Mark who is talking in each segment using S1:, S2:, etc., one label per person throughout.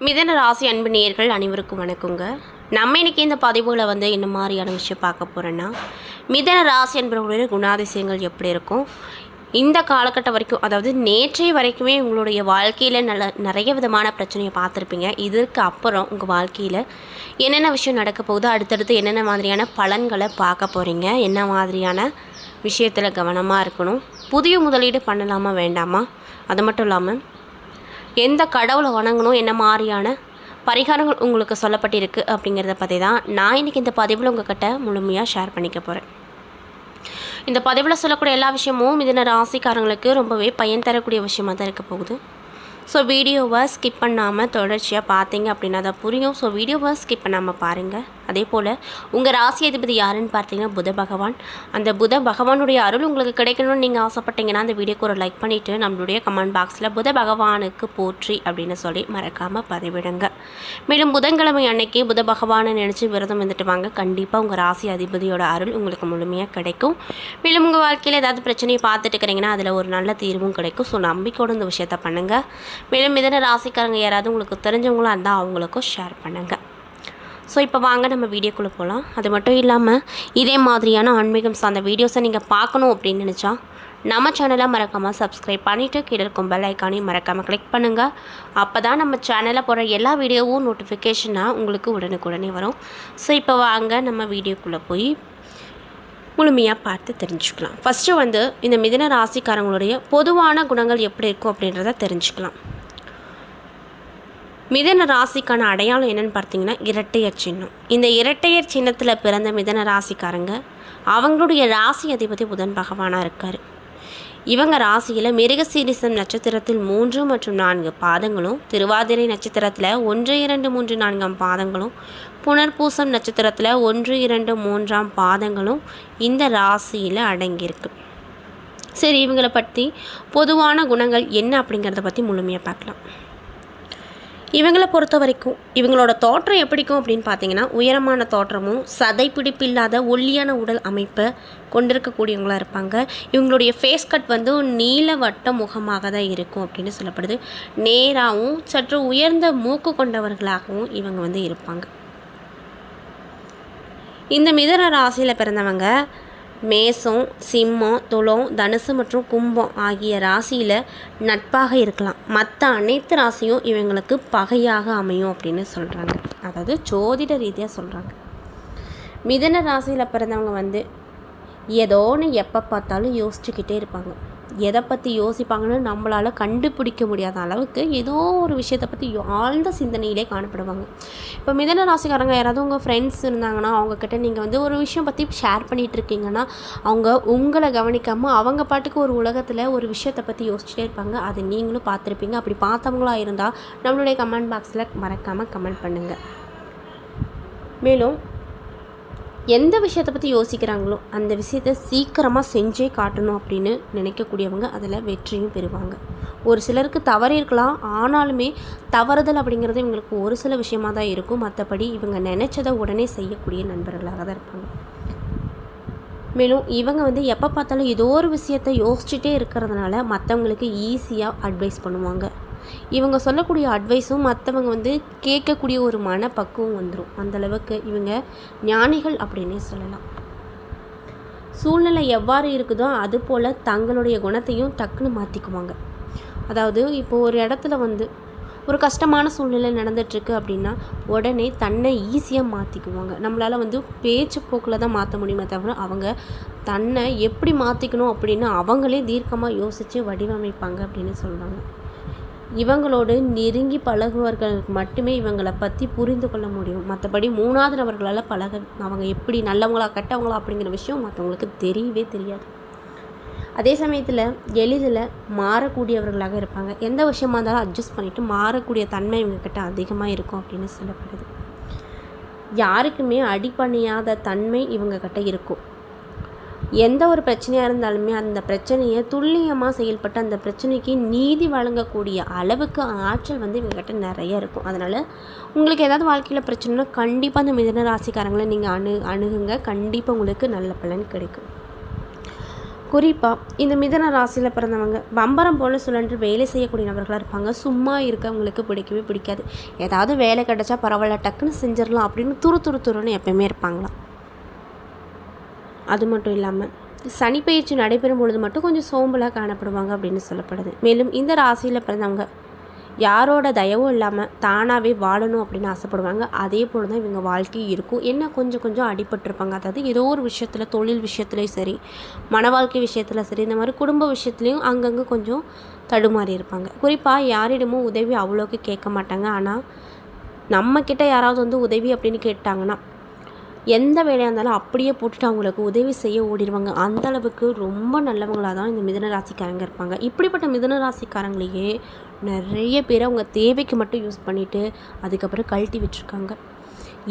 S1: மிதன ராசி அன்பு நேயர்கள் அனைவருக்கும் வணக்கங்க. நம்ம இன்றைக்கி இந்த பதிவுகளை என்ன மாதிரியான விஷயம் பார்க்க போகிறோன்னா, மிதன ராசி என்பவர்களுடைய குணாதிசயங்கள் எப்படி இருக்கும், இந்த காலகட்டம் வரைக்கும், அதாவது நேற்றைய வரைக்குமே உங்களுடைய வாழ்க்கையில் நிறைய விதமான பிரச்சனையை பார்த்துருப்பீங்க. இதற்கு அப்புறம் உங்கள் வாழ்க்கையில் என்னென்ன விஷயம் நடக்க போகுது, அடுத்தடுத்து என்னென்ன மாதிரியான பலன்களை பார்க்க போகிறீங்க, என்ன மாதிரியான விஷயத்தில் கவனமாக இருக்கணும், புதிய முதலீடு பண்ணலாமா வேண்டாமா, அது மட்டும் இல்லாமல் எந்த கடவுளை வணங்கணும், என்ன மாதிரியான பரிகாரங்கள் உங்களுக்கு சொல்லப்பட்டிருக்கு அப்படிங்கிறத பற்றி தான் நான் இன்றைக்கி இந்த பதிவில் உங்கள்கிட்ட முழுமையாக ஷேர் பண்ணிக்க போகிறேன். இந்த பதிவில் சொல்லக்கூடிய எல்லா விஷயமும் மிதுன ராசிக்காரங்களுக்கு ரொம்பவே பயன் தரக்கூடிய விஷயமாக தான் இருக்க போகுது. ஸோ வீடியோவை ஸ்கிப் பண்ணாமல் தொடர்ச்சியாக பார்த்தீங்க அப்படின்னா தான் புரியும். ஸோ வீடியோவை ஸ்கிப் பண்ணாமல் பாருங்கள். அதே போல் உங்கள் ராசி அதிபதி யாருன்னு பார்த்தீங்கன்னா புத பகவான். அந்த புத பகவானுடைய அருள் உங்களுக்கு கிடைக்கணும்னு நீங்கள் ஆசைப்பட்டீங்கன்னா அந்த வீடியோக்கு ஒரு லைக் பண்ணிவிட்டு நம்மளுடைய கமெண்ட் பாக்ஸில் புத பகவானுக்கு போற்றி அப்படின்னு சொல்லி மறக்காமல் பதிவிடுங்க. மேலும் புதன்கிழமை அன்னைக்கு புத பகவானை நினச்சி விரதம் வந்துட்டு வாங்க. கண்டிப்பாக உங்கள் ராசி அதிபதியோட அருள் உங்களுக்கு முழுமையாக கிடைக்கும். மேலும் உங்கள் வாழ்க்கையில் ஏதாவது பிரச்சனையை பார்த்துட்டு இருக்கிறீங்கன்னா அதில் ஒரு நல்ல தீர்வும் கிடைக்கும். ஸோ நம்பிக்கையோடு இந்த விஷயத்தை பண்ணுங்கள். மேலும் மிதன ராசிக்காரங்க யாராவது உங்களுக்கு தெரிஞ்சவங்களாக இருந்தால் அவங்களுக்கும் ஷேர் பண்ணுங்கள். ஸோ இப்போ வாங்க நம்ம வீடியோக்குள்ளே போகலாம். அது மட்டும் இல்லாமல் இதே மாதிரியான ஆன்மீகம் சார்ந்த வீடியோஸை நீங்கள் பார்க்கணும் அப்படின்னு நினச்சா நம்ம சேனலை மறக்காமல் சப்ஸ்கிரைப் பண்ணிவிட்டு கீழே இருக்கும் பெல் ஐக்கானையும் மறக்காமல் கிளிக் பண்ணுங்கள். அப்போ தான் நம்ம சேனலில் போகிற எல்லா வீடியோவும் நோட்டிஃபிகேஷனாக உங்களுக்கு உடனுக்குடனே வரும். ஸோ இப்போ வாங்க நம்ம வீடியோக்குள்ளே போய் முழுமையாக பார்த்து தெரிஞ்சுக்கலாம். ஃபஸ்ட்டு இந்த மிதுன ராசிக்காரங்களுடைய பொதுவான குணங்கள் எப்படி இருக்கும் அப்படின்றத தெரிஞ்சுக்கலாம். மிதன ராசிக்கான அடையாளம் என்னென்னு பார்த்தீங்கன்னா இரட்டையர் சின்னம். இந்த இரட்டையர் சின்னத்தில் பிறந்த மிதன ராசிக்காரங்க அவங்களுடைய ராசி அதிபதி புதன் பகவானாக இருக்கார். இவங்க ராசியில் மிருகசீரிசம் நட்சத்திரத்தில் 3 மற்றும் 4 பாதங்களும், திருவாதிரை நட்சத்திரத்தில் 1, 2, 3, 4 பாதங்களும், புனர்பூசம் நட்சத்திரத்தில் 1, 2, 3 பாதங்களும் இந்த ராசியில் அடங்கியிருக்கு. சரி, இவங்களை பற்றி பொதுவான குணங்கள் என்ன அப்படிங்கிறத பற்றி முழுமையாக பார்க்கலாம். இவங்களை பொறுத்த வரைக்கும் இவங்களோட தோற்றம் எப்படிக்கும் அப்படின்னு பார்த்தீங்கன்னா, உயரமான தோற்றமும் சதைப்பிடிப்பில்லாத ஒல்லியான உடல் அமைப்பை கொண்டிருக்கக்கூடியவங்களாக இருப்பாங்க. இவங்களுடைய ஃபேஸ் கட் நீல வட்ட முகமாக தான் இருக்கும் அப்படின்னு சொல்லப்படுது. நேராகவும் சற்று உயர்ந்த மூக்கு கொண்டவர்களாகவும் இவங்க இருப்பாங்க. இந்த மிதுன ராசியில் பிறந்தவங்க மேசம், சிம்மம், துலம், தனுசு மற்றும் கும்பம் ஆகிய ராசியில் நட்பாக இருக்கலாம். மற்ற அனைத்து ராசியும் இவங்களுக்கு பகையாக அமையும் அப்படின்னு சொல்கிறாங்க. அதாவது ஜோதிட ரீதியாக சொல்கிறாங்க. மிதுன ராசியில் பிறந்தவங்க ஏதோன்னு எப்போ பார்த்தாலும் யோசிச்சுக்கிட்டே இருப்பாங்க. எதை பற்றி யோசிப்பாங்கன்னு நம்மளால் கண்டுபிடிக்க முடியாத அளவுக்கு ஏதோ ஒரு விஷயத்தை பற்றி ஆழ்ந்த சிந்தனையிலே காணப்படுவாங்க. இப்போ மிதன ராசிக்காரங்க யாராவது உங்கள் ஃப்ரெண்ட்ஸ் இருந்தாங்கன்னா அவங்கக்கிட்ட நீங்கள் ஒரு விஷயம் பற்றி ஷேர் பண்ணிகிட்டு இருக்கீங்கன்னா அவங்க உங்களை கவனிக்காமல் அவங்க பாட்டுக்கு ஒரு உலகத்தில் ஒரு விஷயத்தை பற்றி யோசிச்சுட்டே இருப்பாங்க. அதை நீங்களும் பார்த்துருப்பீங்க. அப்படி பார்த்தவங்களாக இருந்தால் நம்மளுடைய கமெண்ட் பாக்ஸில் மறக்காமல் கமெண்ட் பண்ணுங்கள். மேலும் எந்த விஷயத்தை பற்றி யோசிக்கிறாங்களோ அந்த விஷயத்தை சீக்கிரமாக செஞ்சே காட்டணும் அப்படின்னு நினைக்கக்கூடியவங்க அதில் வெற்றியும் பெறுவாங்க. ஒரு சிலருக்கு தவறு இருக்கலாம், ஆனாலுமே தவறுதல் அப்படிங்கிறது இவங்களுக்கு ஒரு சில விஷயமாக தான் இருக்கும். மற்றபடி இவங்க நினச்சதை உடனே செய்யக்கூடிய நண்பர்களாக தான் இருப்பாங்க. மேலும் இவங்க எப்போ பார்த்தாலும் ஏதோ ஒரு விஷயத்தை யோசிச்சுட்டே இருக்கிறதுனால மற்றவங்களுக்கு ஈஸியாக அட்வைஸ் பண்ணுவாங்க. இவங்க சொல்லக்கூடிய அட்வைஸும் மற்றவங்க கேட்கக்கூடிய ஒரு மனப்பக்குவம் வந்துடும். அந்தளவுக்கு இவங்க ஞானிகள் அப்படின்னே சொல்லலாம். சூழ்நிலை எவ்வாறு இருக்குதோ அது போல் தங்களுடைய குணத்தையும் டக்குன்னு மாற்றிக்குவாங்க. அதாவது இப்போது ஒரு இடத்துல ஒரு கஷ்டமான சூழ்நிலை நடந்துகிட்ருக்கு அப்படின்னா உடனே தன்னை ஈஸியாக மாற்றிக்குவாங்க. நம்மளால் பேச்சு போக்கில் தான் மாற்ற முடியுமே தவிர அவங்க தன்னை எப்படி மாற்றிக்கணும் அப்படின்னு அவங்களே தீர்க்கமாக யோசித்து வடிவமைப்பாங்க அப்படின்னு சொல்கிறாங்க. இவங்களோடு நெருங்கி பழகுவர்களுக்கு மட்டுமே இவங்களை பற்றி புரிந்து கொள்ள முடியும். மற்றபடி 3வது நபர்களால் அவங்க எப்படி நல்லவங்களா கெட்டவங்களா அப்படிங்கிற விஷயம் மற்றவங்களுக்கு தெரியவே தெரியாது. அதே சமயத்தில் எளிதில் மாறக்கூடியவர்களாக இருப்பாங்க. எந்த விஷயமா இருந்தாலும் அட்ஜஸ்ட் பண்ணிவிட்டு மாறக்கூடிய தன்மை இவங்கக்கிட்ட அதிகமாக இருக்கும் அப்படின்னு சொல்லப்படுது. யாருக்குமே அடிப்பணியாத தன்மை இவங்கக்கிட்ட இருக்கும். எந்த ஒரு பிரச்சனையாக இருந்தாலுமே அந்த பிரச்சனையை துல்லியமாக செயல்பட்டு அந்த பிரச்சனைக்கு நீதி வழங்கக்கூடிய அளவுக்கு ஆற்றல் இவங்ககிட்ட நிறைய இருக்கும். அதனால் உங்களுக்கு ஏதாவது வாழ்க்கையில் பிரச்சனைனா கண்டிப்பாக அந்த மிதுன ராசிக்காரங்களை நீங்கள் அணுகுங்க. கண்டிப்பாக உங்களுக்கு நல்ல பலன் கிடைக்கும். குறிப்பாக இந்த மிதுன ராசியில் பிறந்தவங்க பம்பரம் போல் சுழன்று வேலை செய்யக்கூடிய நபர்களாக இருப்பாங்க. சும்மா இருக்கவங்களுக்கு பிடிக்கவே பிடிக்காது. ஏதாவது வேலை கிடச்சா பரவாயில்ல, டக்குன்னு செஞ்சிடலாம் அப்படின்னு துருன்னு எப்பயுமே இருப்பாங்களாம். அது மட்டும் இல்லாமல் சனி பயிற்சி நடைபெறும் பொழுது மட்டும் கொஞ்சம் சோம்பலாக காணப்படுவாங்க அப்படின்னு சொல்லப்படுது. மேலும் இந்த ராசியில் பிறந்தவங்க யாரோட தயவும் இல்லாமல் தானாகவே வாழணும் அப்படின்னு ஆசைப்படுவாங்க. அதே போல் தான் இவங்க வாழ்க்கை இருக்கும். என்ன கொஞ்சம் அடிபட்டிருப்பாங்க. அதாவது ஏதோ ஒரு விஷயத்தில், தொழில் விஷயத்துலேயும் சரி, மன வாழ்க்கை விஷயத்தில் சரி, இந்த மாதிரி குடும்ப விஷயத்துலேயும் அங்கங்கே கொஞ்சம் தடுமாறி இருப்பாங்க. குறிப்பாக யாரிடமும் உதவி அவ்வளோக்கு கேட்க மாட்டாங்க. ஆனால் நம்மக்கிட்ட யாராவது வந்து உதவி அப்படின்னு கேட்டாங்கன்னா எந்த வேலையாக இருந்தாலும் அப்படியே போட்டுட்டு அவங்களுக்கு உதவி செய்ய ஓடிடுவாங்க. அந்தளவுக்கு ரொம்ப நல்லவங்களாக தான் இந்த மிதுன ராசிக்காரங்க இருப்பாங்க. இப்படிப்பட்ட மிதுன ராசிக்காரங்களையே நிறைய பேர் அவங்க தேவைக்கு மட்டும் யூஸ் பண்ணிவிட்டு அதுக்கப்புறம் கழட்டி விட்டுருக்காங்க.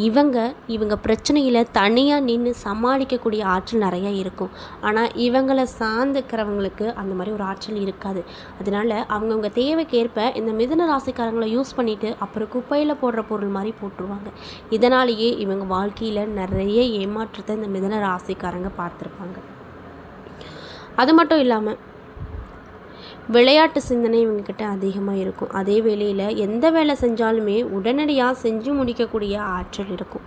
S1: இவங்க பிரச்சனையில் தனியாக நின்று சமாளிக்கக்கூடிய ஆற்றல் நிறையா இருக்கும். ஆனால் இவங்களை சார்ந்துக்கிறவங்களுக்கு அந்த மாதிரி ஒரு ஆற்றல் இருக்காது. அதனால் அவங்கவுங்க தேவைக்கேற்ப இந்த மிதுன ராசிக்காரங்களை யூஸ் பண்ணிவிட்டு அப்புறம் குப்பையில் போடுற பொருள் மாதிரி போட்டுருவாங்க. இதனாலேயே இவங்க வாழ்க்கையில் நிறைய ஏமாற்றத்தை இந்த மிதுன ராசிக்காரங்க பார்த்துருப்பாங்க. அது மட்டும் இல்லாமல் விளையாட்டு சிந்தனை இவங்கக்கிட்ட அதிகமாக இருக்கும். அதே வேளையில் எந்த வேலை செஞ்சாலுமே உடனடியாக செஞ்சு முடிக்கக்கூடிய ஆற்றல் இருக்கும்.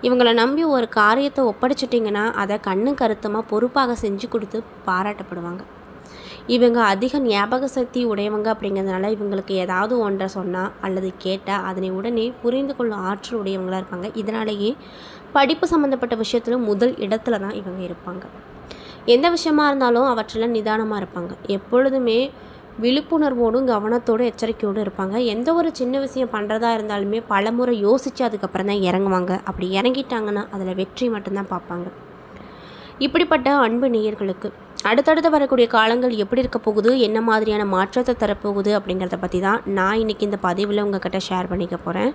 S1: இவங்களை நம்பி ஒரு காரியத்தை ஒப்படைச்சிட்டிங்கன்னா அதை கண்ணு கருத்தமாக பொறுப்பாக செஞ்சு கொடுத்து பாராட்டப்படுவாங்க. இவங்க அதிக ஞாபக சக்தி உடையவங்க அப்படிங்கிறதுனால இவங்களுக்கு ஏதாவது ஒன்றை சொன்னால் அல்லது கேட்டால் அதனை உடனே புரிந்து கொள்ளும் ஆற்றல் உடையவங்களாக இருப்பாங்க. இதனாலேயே படிப்பு சம்மந்தப்பட்ட விஷயத்தில் முதல் இடத்துல தான் இவங்க இருப்பாங்க. எந்த விஷயமா இருந்தாலும் அவற்றில் நிதானமாக இருப்பாங்க. எப்பொழுதுமே விழிப்புணர்வோடும் கவனத்தோடு எச்சரிக்கையோடு இருப்பாங்க. எந்த ஒரு சின்ன விஷயம் பண்ணுறதா இருந்தாலுமே பலமுறை யோசித்து அதுக்கப்புறம் தான் இறங்குவாங்க. அப்படி இறங்கிட்டாங்கன்னா அதில் வெற்றி மட்டும்தான் பார்ப்பாங்க. இப்படிப்பட்ட அன்பு நேயர்களுக்கு அடுத்தடுத்து வரக்கூடிய காலங்கள் எப்படி இருக்க போகுது, என்ன மாதிரியான மாற்றத்தை தரப்போகுது அப்படிங்கிறத பற்றி தான் நான் இன்றைக்கி இந்த பதிவில் உங்கள்கிட்ட ஷேர் பண்ணிக்க போகிறேன்.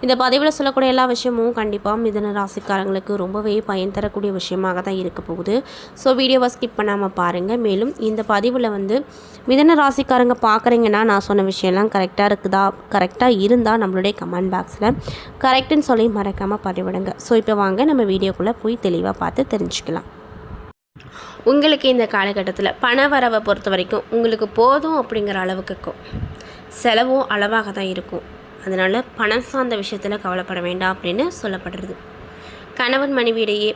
S1: இந்த பதிவில் சொல்லக்கூடிய எல்லா விஷயமும் கண்டிப்பாக மிதுன ராசிக்காரங்களுக்கு ரொம்பவே பயன் தரக்கூடிய விஷயமாக தான் இருக்க போகுது. ஸோ வீடியோவை ஸ்கிப் பண்ணாமல் பாருங்கள். மேலும் இந்த பதிவில் வந்து மிதுன ராசிக்காரங்க பார்க்குறீங்கன்னா நான் சொன்ன விஷயம்லாம் கரெக்டாக இருந்தால் நம்மளுடைய கமெண்ட் பாக்ஸில் கரெக்டுன்னு சொல்லி மறக்காமல் பதிவிடுங்க. ஸோ இப்போ வாங்க நம்ம வீடியோக்குள்ளே போய் தெளிவாக பார்த்து தெரிஞ்சுக்கலாம். உங்களுக்கு இந்த காலகட்டத்தில் பண வரவை பொறுத்த வரைக்கும் உங்களுக்கு போதும் அப்படிங்கிற அளவுக்கு இருக்கும். செலவும் அளவாக தான் இருக்கும். அதனால் பணம் சார்ந்த விஷயத்தில் கவலைப்பட வேண்டாம் அப்படின்னு சொல்லப்படுறது. கணவன் மனைவியிடையே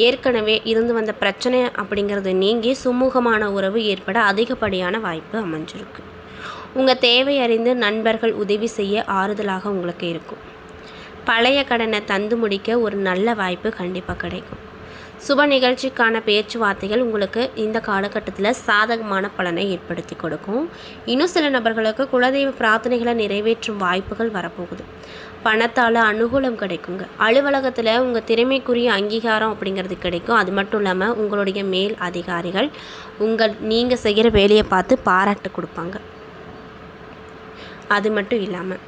S1: ஏற்கனவே இருந்து வந்த பிரச்சனை அப்படிங்கிறது நீங்கி சுமூகமான உறவு ஏற்பட அதிகப்படியான வாய்ப்பு அமைஞ்சிருக்கு. உங்கள் தேவை அறிந்து நண்பர்கள் உதவி செய்ய ஆறுதலாக உங்களுக்கு இருக்கும். பழைய கடனை தந்து முடிக்க ஒரு நல்ல வாய்ப்பு கண்டிப்பாக கிடைக்கும். சுப நிகழ்ச்சிக்கான பேச்சுவார்த்தைகள் உங்களுக்கு இந்த காலகட்டத்தில் சாதகமான பலனை ஏற்படுத்தி கொடுக்கும். இன்னும் சில நபர்களுக்கு குலதெய்வ பிரார்த்தனைகளை நிறைவேற்றும் வாய்ப்புகள் வரப்போகுது. பணத்தால் அனுகூலம் கிடைக்குங்க. அலுவலகத்தில் உங்கள் திறமைக்குரிய அங்கீகாரம் அப்படிங்கிறது கிடைக்கும். அது மட்டும் இல்லாமல் உங்களுடைய மேல் அதிகாரிகள் நீங்கள் செய்கிற வேலையை பார்த்து பாராட்டு கொடுப்பாங்க. அது மட்டும் இல்லாமல்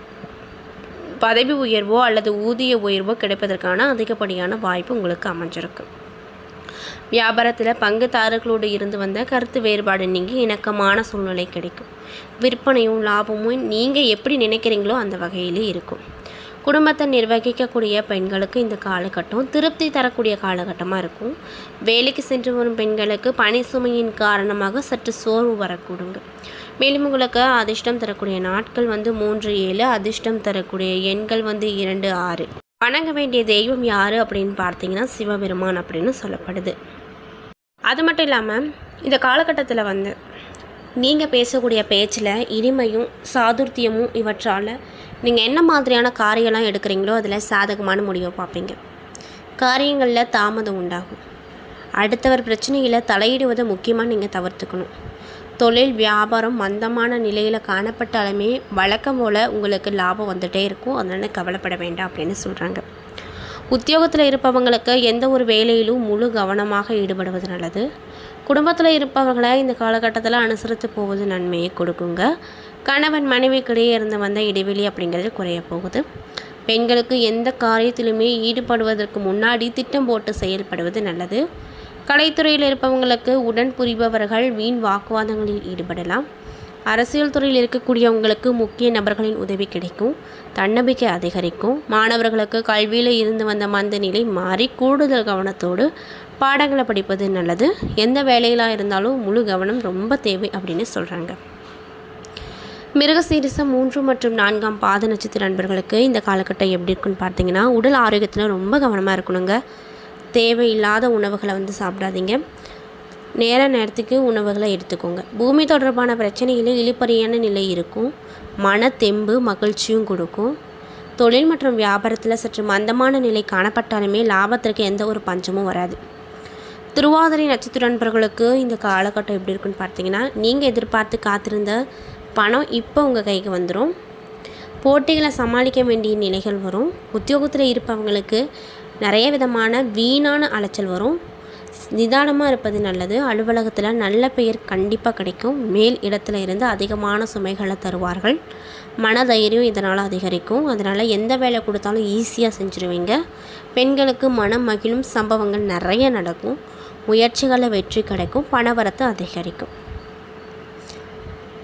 S1: பதவி உயர்வோ அல்லது ஊதிய உயர்வோ கிடைப்பதற்கான அதிகப்படியான வாய்ப்பு உங்களுக்கு அமைஞ்சிருக்கு. வியாபாரத்தில் பங்குதாரர்களோடு இருந்து வந்த கருத்து வேறுபாடு நீங்கி இணக்கமான சூழ்நிலை கிடைக்கும். விற்பனையும் லாபமும் நீங்கள் எப்படி நினைக்கிறீங்களோ அந்த வகையிலே இருக்கும். குடும்பத்தை நிர்வகிக்கக்கூடிய பெண்களுக்கு இந்த காலகட்டம் திருப்தி தரக்கூடிய காலகட்டமாக இருக்கும். வேலைக்கு சென்று வரும் பெண்களுக்கு பணி சுமையின் காரணமாக சற்று சோர்வு வரக்கூடுங்க. மேலும் உங்களுக்கு அதிர்ஷ்டம் தரக்கூடிய நாட்கள் வந்து 3, 7, அதிர்ஷ்டம் தரக்கூடிய எண்கள் வந்து 2, 6. வணங்க வேண்டிய தெய்வம் யார் அப்படின்னு பார்த்தீங்கன்னா சிவபெருமான் அப்படின்னு சொல்லப்படுது. அது மட்டும் இல்லாமல் இந்த காலகட்டத்தில் வந்து நீங்கள் பேசக்கூடிய பேச்சில் இனிமையும் சாதுர்த்தியமும் இவற்றால் நீங்கள் என்ன மாதிரியான காரியம்லாம் எடுக்கிறீங்களோ அதில் சாதகமான முடிவை பார்ப்பீங்க. காரியங்களில் தாமதம் உண்டாகும். அடுத்தவர் பிரச்சனையில் தலையிடுவதை முக்கியமாக நீங்கள் தவிர்த்துக்கணும். தொழில் வியாபாரம் மந்தமான நிலையில் காணப்பட்டாலுமே வழக்கம் போல் உங்களுக்கு லாபம் வந்துகிட்டே இருக்கும். அதனால் கவலைப்பட வேண்டாம் அப்படின்னு சொல்கிறாங்க. உத்தியோகத்தில் இருப்பவங்களுக்கு எந்த ஒரு வேலையிலும் முழு கவனமாக ஈடுபடுவது நல்லது. குடும்பத்தில் இருப்பவர்களை இந்த காலகட்டத்தில் அனுசரித்து போவது நன்மையை கொடுக்குங்க. கணவன் மனைவிக்கிடையே இருந்து வந்த இடைவெளி அப்படிங்கிறது குறைய போகுது. பெண்களுக்கு எந்த காரியத்திலுமே ஈடுபடுவதற்கு முன்னாடி திட்டம் போட்டு செயல்படுவது நல்லது. கலைத்துறையில் இருப்பவங்களுக்கு உடன் புரிபவர்கள் வீண் வாக்குவாதங்களில் ஈடுபடலாம். அரசியல் துறையில் இருக்கக்கூடியவங்களுக்கு முக்கிய நபர்களின் உதவி கிடைக்கும். தன்னம்பிக்கை அதிகரிக்கும். மாணவர்களுக்கு கல்வியில் இருந்து வந்த மந்த நிலை மாறி கூடுதல் கவனத்தோடு பாடங்களை படிப்பது நல்லது. எந்த வேலையிலாக இருந்தாலும் முழு கவனம் ரொம்ப தேவை அப்படின்னு சொல்கிறாங்க. மிருகசீரிசம் 3 மற்றும் 4ஆம் பாத நட்சத்திர நண்பர்களுக்கு இந்த காலகட்டம் எப்படி இருக்குன்னு பார்த்தீங்கன்னா, உடல் ஆரோக்கியத்தில் ரொம்ப கவனமாக இருக்கணுங்க. தேவையில்லாத உணவுகளை சாப்பிடாதீங்க. நேரத்துக்கு உணவுகளை எடுத்துக்கோங்க. பூமி தொடர்பான பிரச்சனைகளில் இழுபறியான நிலை இருக்கும். மனத்தெம்பு மகிழ்ச்சியும் கொடுக்கும். தொழில் மற்றும் வியாபாரத்தில் சற்று மந்தமான நிலை காணப்பட்டாலுமே லாபத்திற்கு எந்த ஒரு பஞ்சமும் வராது. திருவாதிரை நட்சத்திர நண்பர்களுக்கு இந்த காலகட்டம் எப்படி இருக்குன்னு பார்த்தீங்கன்னா, நீங்கள் எதிர்பார்த்து காத்திருந்த பணம் இப்போ உங்கள் கைக்கு வந்துடும். போட்டிகளை சமாளிக்க வேண்டிய நிலைகள் வரும். உத்தியோகத்தில் இருப்பவங்களுக்கு நிறைய விதமான வீணான அலைச்சல் வரும். நிதானமாக இருப்பது நல்லது. அலுவலகத்தில் நல்ல பெயர் கண்டிப்பாக கிடைக்கும். மேல் இடத்துல இருந்து அதிகமான சுமைகளை தருவார்கள். மனதைரியம் இதனால் அதிகரிக்கும். அதனால் எந்த வேலை கொடுத்தாலும் ஈஸியாக செஞ்சுருவீங்க. பெண்களுக்கு மனம் மகிழும் சம்பவங்கள் நிறைய நடக்கும். முயற்சிகளில் வெற்றி கிடைக்கும். பணவரத்து அதிகரிக்கும்.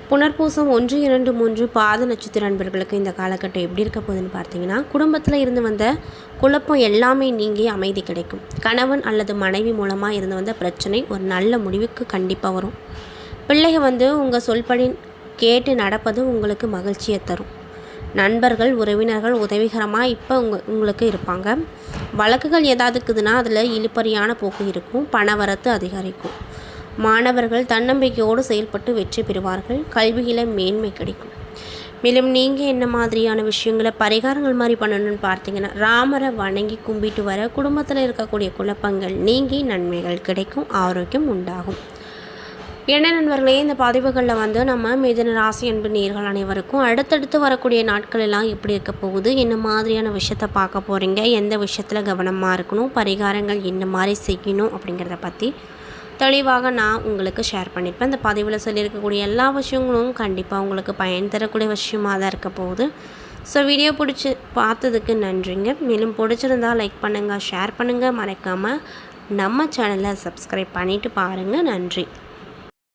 S1: புனர்பூசம் 1, 2, 3 பாத நட்சத்திர நண்பர்களுக்கு இந்த காலகட்டம் எப்படி இருக்க போகுதுன்னு பார்த்தீங்கன்னா, குடும்பத்தில் இருந்து வந்த குழப்பம் எல்லாமே நீங்கி அமைதி கிடைக்கும். கணவன் அல்லது மனைவி மூலமாக இருந்து வந்த பிரச்சனை ஒரு நல்ல முடிவுக்கு கண்டிப்பாக வரும். பிள்ளைகள் உங்கள் சொல்படி கேட்டு நடப்பது உங்களுக்கு மகிழ்ச்சியை தரும். நண்பர்கள் உறவினர்கள் உதவிகரமாக இப்போ உங்களுக்கு இருப்பாங்க. வழக்குகள் ஏதாவது இருக்குதுன்னா அதில் இழுபறியான போக்கு இருக்கும். பணவரத்து அதிகரிக்கும். மாணவர்கள் தன்னம்பிக்கையோடு செயல்பட்டு வெற்றி பெறுவார்கள். கல்வியில் மேன்மை கிடைக்கும். மேலும் நீங்கள் என்ன மாதிரியான விஷயங்களை பரிகாரங்கள் மாதிரி பண்ணணும்னு பார்த்தீங்கன்னா, ராமரை வணங்கி கும்பிட்டு வர குடும்பத்தில் இருக்கக்கூடிய குழப்பங்கள் நீங்கி நன்மைகள் கிடைக்கும். ஆரோக்கியம் உண்டாகும். என்ன நண்பர்களே, இந்த பதிவுகளில் நம்ம மிதுன ராசி அன்பு நேயர்கள் அனைவருக்கும் அடுத்தடுத்து வரக்கூடிய நாட்கள் எல்லாம் எப்படி இருக்க போகுது, என்ன மாதிரியான விஷயத்தை பார்க்க போகிறீங்க, எந்த விஷயத்தில் கவனமாக இருக்கணும், பரிகாரங்கள் என்ன மாதிரி செய்யணும் அப்படிங்கிறத பற்றி தெளிவாக நான் உங்களுக்கு ஷேர் பண்ணியிருப்பேன். இந்த பதிவில் சொல்லியிருக்கக்கூடிய எல்லா விஷயங்களும் கண்டிப்பாக உங்களுக்கு பயன் தரக்கூடிய விஷயமாக தான் இருக்க போகுது. ஸோ வீடியோ பிடிச்சி பார்த்ததுக்கு நன்றிங்க. மேலும் பிடிச்சிருந்தால் லைக் பண்ணுங்கள், ஷேர் பண்ணுங்கள், மறக்காமல் நம்ம சேனலை சப்ஸ்கிரைப் பண்ணிவிட்டு பாருங்கள். நன்றி.